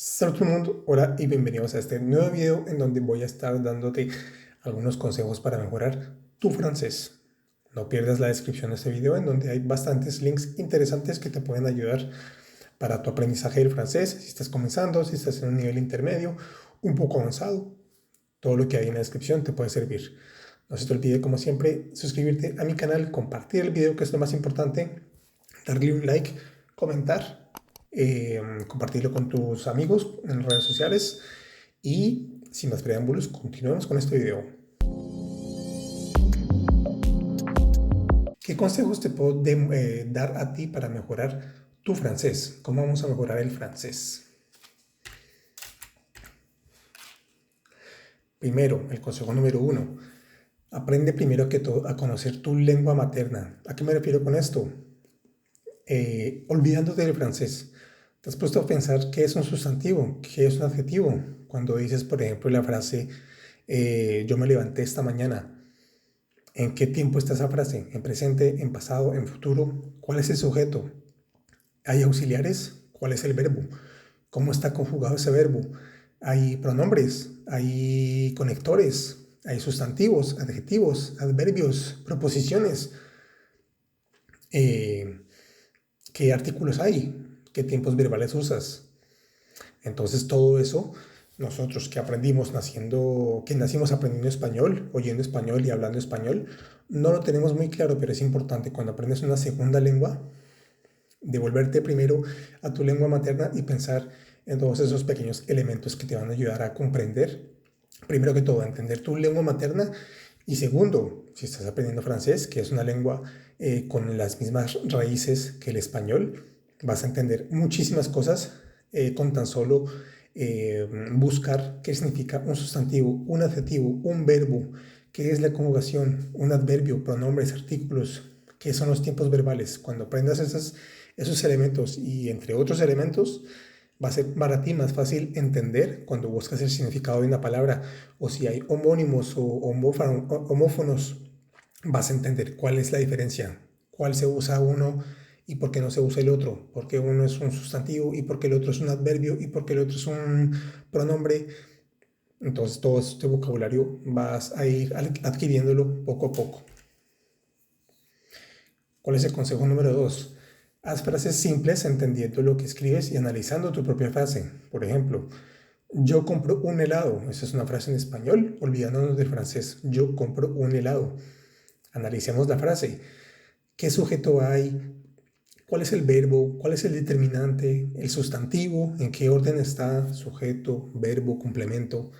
Salut tout le mundo, hola y bienvenidos a este nuevo video en donde voy a estar dándote algunos consejos para mejorar tu francés. No pierdas la descripción de este video en donde hay bastantes links interesantes que te pueden ayudar para tu aprendizaje del francés, si estás comenzando, si estás en un nivel intermedio, un poco avanzado. Todo lo que hay en la descripción te puede servir. No se te olvide, como siempre, suscribirte a mi canal, compartir el video, que es lo más importante, darle un like, comentar, compartirlo con tus amigos en redes sociales y sin más preámbulos, continuemos con este video. ¿Qué consejos te puedo dar a ti para mejorar tu francés? ¿Cómo vamos a mejorar el francés? Primero, el consejo número 1. Aprende primero que todo a conocer tu lengua materna. ¿A qué me refiero con esto? Olvidándote del francés. ¿Te has puesto a pensar qué es un sustantivo? ¿Qué es un adjetivo? Cuando dices, por ejemplo, la frase yo me levanté esta mañana. ¿En qué tiempo está esa frase? ¿En presente, en pasado, en futuro? ¿Cuál es el sujeto? ¿Hay auxiliares? ¿Cuál es el verbo? ¿Cómo está conjugado ese verbo? ¿Hay pronombres? ¿Hay conectores? ¿Hay sustantivos, adjetivos, adverbios, proposiciones? ¿Qué artículos hay? ¿Qué tiempos verbales usas? Entonces todo eso, nosotros que nacimos aprendiendo español, oyendo español y hablando español, no lo tenemos muy claro, pero es importante cuando aprendes una segunda lengua, devolverte primero a tu lengua materna y pensar en todos esos pequeños elementos que te van a ayudar a comprender, primero que todo, a entender tu lengua materna y segundo, si estás aprendiendo francés, que es una lengua con las mismas raíces que el español, vas a entender muchísimas cosas con tan solo buscar qué significa un sustantivo, un adjetivo, un verbo, qué es la conjugación, un adverbio, pronombres, artículos, qué son los tiempos verbales. Cuando aprendas esos elementos y entre otros elementos, va a ser para ti más fácil entender cuando buscas el significado de una palabra o si hay homónimos o homófonos, vas a entender cuál es la diferencia, cuál se usa uno y por qué no se usa el otro, por qué uno es un sustantivo y por qué el otro es un adverbio y por qué el otro es un pronombre. Entonces todo este vocabulario vas a ir adquiriéndolo poco a poco. ¿Cuál es el consejo número 2? Haz frases simples entendiendo lo que escribes y analizando tu propia frase. Por ejemplo, yo compro un helado. Esa es una frase en español, olvidándonos del francés. Yo compro un helado. Analicemos la frase. ¿Qué sujeto hay? ¿Cuál es el verbo? ¿Cuál es el determinante? ¿El sustantivo? ¿En qué orden está? Sujeto, verbo, complemento.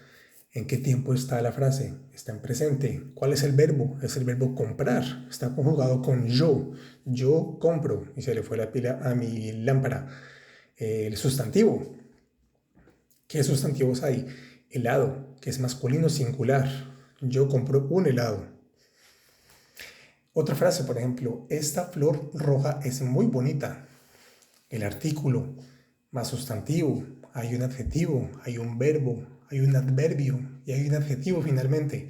¿En qué tiempo está la frase? Está en presente. ¿Cuál es el verbo? Es el verbo comprar. Está conjugado con yo. Yo compro. Y se le fue la pila a mi lámpara. El sustantivo. ¿Qué sustantivos hay? Helado, que es masculino singular. Yo compro un helado. Otra frase, por ejemplo, esta flor roja es muy bonita. El artículo más sustantivo, hay un adjetivo, hay un verbo, hay un adverbio y hay un adjetivo finalmente.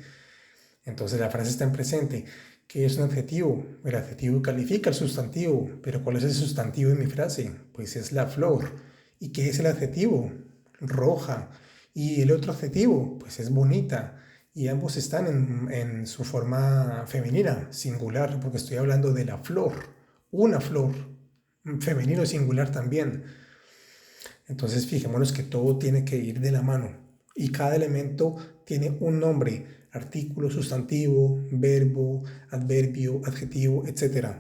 Entonces la frase está en presente. ¿Qué es un adjetivo? El adjetivo califica el sustantivo, pero ¿cuál es el sustantivo de mi frase? Pues es la flor. ¿Y qué es el adjetivo? Roja. ¿Y el otro adjetivo? Pues es bonita. Y ambos están en su forma femenina, singular, porque estoy hablando de la flor. Una flor, femenino singular también. Entonces fijémonos que todo tiene que ir de la mano y cada elemento tiene un nombre, artículo, sustantivo, verbo, adverbio, adjetivo, etc.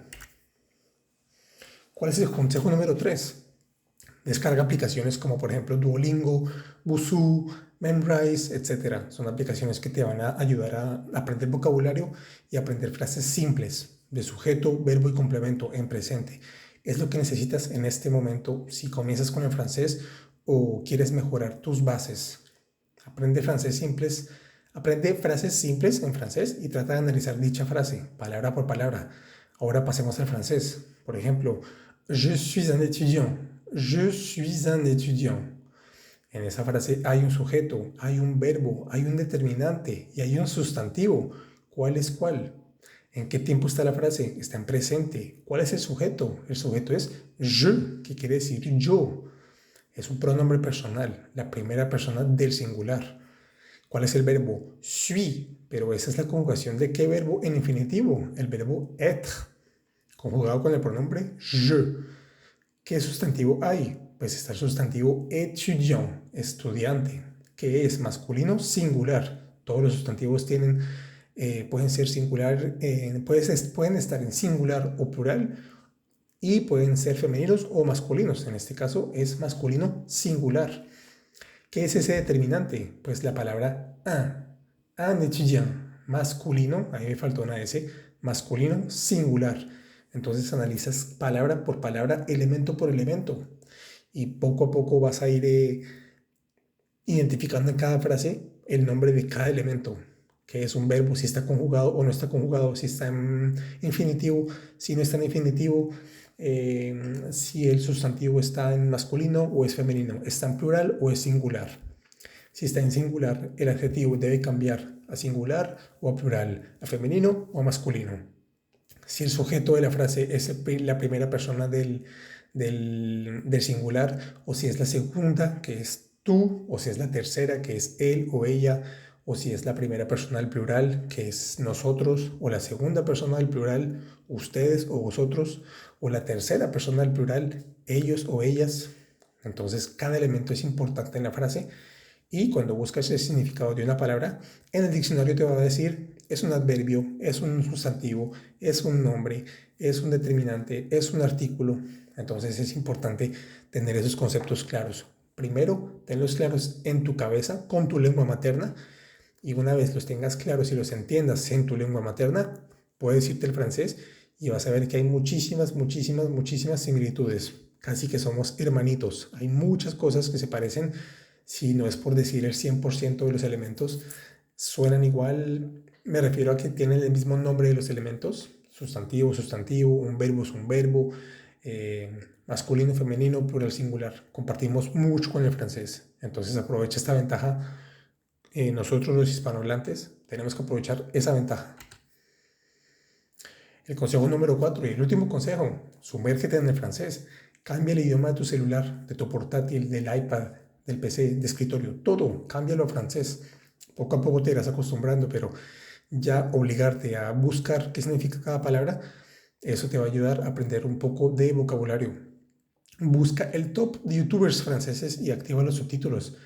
¿Cuál es el consejo número 3? Descarga aplicaciones como por ejemplo Duolingo, Busuu, Memrise, etc. Son aplicaciones que te van a ayudar a aprender vocabulario y aprender frases simples de sujeto, verbo y complemento en presente. Es lo que necesitas en este momento si comienzas con el francés o quieres mejorar tus bases. Aprende frases simples en francés y trata de analizar dicha frase, palabra por palabra. Ahora pasemos al francés. Por ejemplo, je suis un étudiant. Je suis un étudiant. En esa frase hay un sujeto, hay un verbo, hay un determinante y hay un sustantivo. ¿Cuál es cuál? ¿En qué tiempo está la frase? Está en presente. ¿Cuál es el sujeto? El sujeto es je, que quiere decir yo. Es un pronombre personal, la primera persona del singular. ¿Cuál es el verbo? Suis, pero esa es la conjugación de qué verbo en infinitivo, el verbo être, conjugado con el pronombre je. ¿Qué sustantivo hay? Pues está el sustantivo étudiant, estudiante, que es masculino singular. Todos los sustantivos pueden ser singular, pueden estar en singular o plural y pueden ser femeninos o masculinos. En este caso es masculino singular. ¿Qué es ese determinante? Pues la palabra un étudiant, masculino, ahí me faltó una S, masculino singular. Entonces analizas palabra por palabra, elemento por elemento, y poco a poco vas a ir identificando en cada frase el nombre de cada elemento, que es un verbo, si está conjugado o no está conjugado, si está en infinitivo, si no está en infinitivo, si el sustantivo está en masculino o es femenino, está en plural o es singular. Si está en singular, el adjetivo debe cambiar a singular o a plural, a femenino o a masculino. Si el sujeto de la frase es la primera persona del singular, o si es la segunda, que es tú, o si es la tercera, que es él o ella, o si es la primera persona del plural, que es nosotros, o la segunda persona del plural, ustedes o vosotros, o la tercera persona del plural, ellos o ellas. Entonces, cada elemento es importante en la frase. Y cuando buscas el significado de una palabra, en el diccionario te va a decir, es un adverbio, es un sustantivo, es un nombre, es un determinante, es un artículo. Entonces es importante tener esos conceptos claros. Primero, tenlos claros en tu cabeza, con tu lengua materna, y una vez los tengas claros y los entiendas en tu lengua materna, puedes irte el francés y vas a ver que hay muchísimas similitudes. Casi que somos hermanitos. Hay muchas cosas que se parecen, si no es por decir el 100% de los elementos, suenan igual. Me refiero a que tienen el mismo nombre de los elementos, sustantivo, un verbo es un verbo, masculino, femenino, plural, singular. Compartimos mucho con el francés, entonces aprovecha esta ventaja. Nosotros los hispanohablantes tenemos que aprovechar esa ventaja. El consejo número 4 y el último consejo, sumérgete en el francés. Cambia el idioma de tu celular, de tu portátil, del iPad, del PC, de escritorio, todo, cámbialo a francés. Poco a poco te irás acostumbrando, pero ya obligarte a buscar qué significa cada palabra, eso te va a ayudar a aprender un poco de vocabulario. Busca el top de youtubers franceses y activa los subtítulos.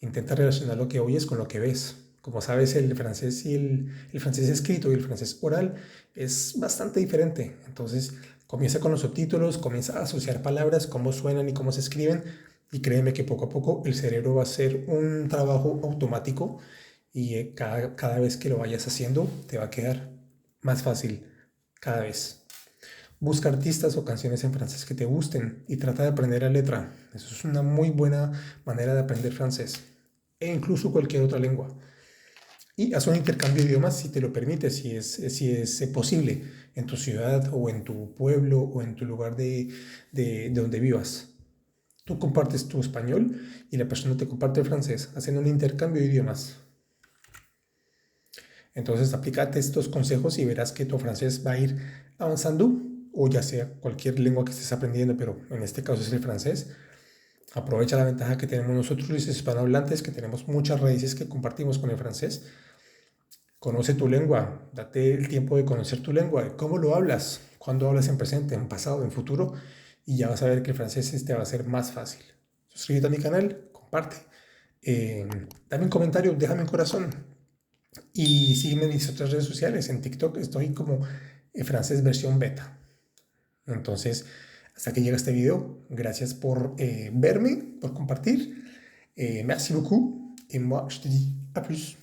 Intenta relacionar lo que oyes con lo que ves. Como sabes, el francés y el francés escrito y el francés oral es bastante diferente. Entonces, comienza con los subtítulos, comienza a asociar palabras, cómo suenan y cómo se escriben. Y créeme que poco a poco el cerebro va a hacer un trabajo automático y cada vez que lo vayas haciendo te va a quedar más fácil cada vez. Busca artistas o canciones en francés que te gusten y trata de aprender la letra. Eso es una muy buena manera de aprender francés e incluso cualquier otra lengua. Y haz un intercambio de idiomas si te lo permite, si es posible, en tu ciudad o en tu pueblo o en tu lugar de donde vivas. Tú compartes tu español y la persona te comparte el francés, haciendo un intercambio de idiomas. Entonces, aplícate estos consejos y verás que tu francés va a ir avanzando, o ya sea cualquier lengua que estés aprendiendo, pero en este caso es el francés. Aprovecha la ventaja que tenemos nosotros los hispanohablantes, que tenemos muchas raíces que compartimos con el francés. Conoce tu lengua, date el tiempo de conocer tu lengua, cómo lo hablas, cuándo hablas en presente, en pasado, en futuro, y ya vas a ver que el francés te va a ser más fácil. Suscríbete a mi canal, comparte, dame un comentario, déjame un corazón y sígueme en mis otras redes sociales. En TikTok estoy como francés versión beta. Entonces, hasta que llega este video, gracias por verme, por compartir. Merci beaucoup et moi je te dis à plus.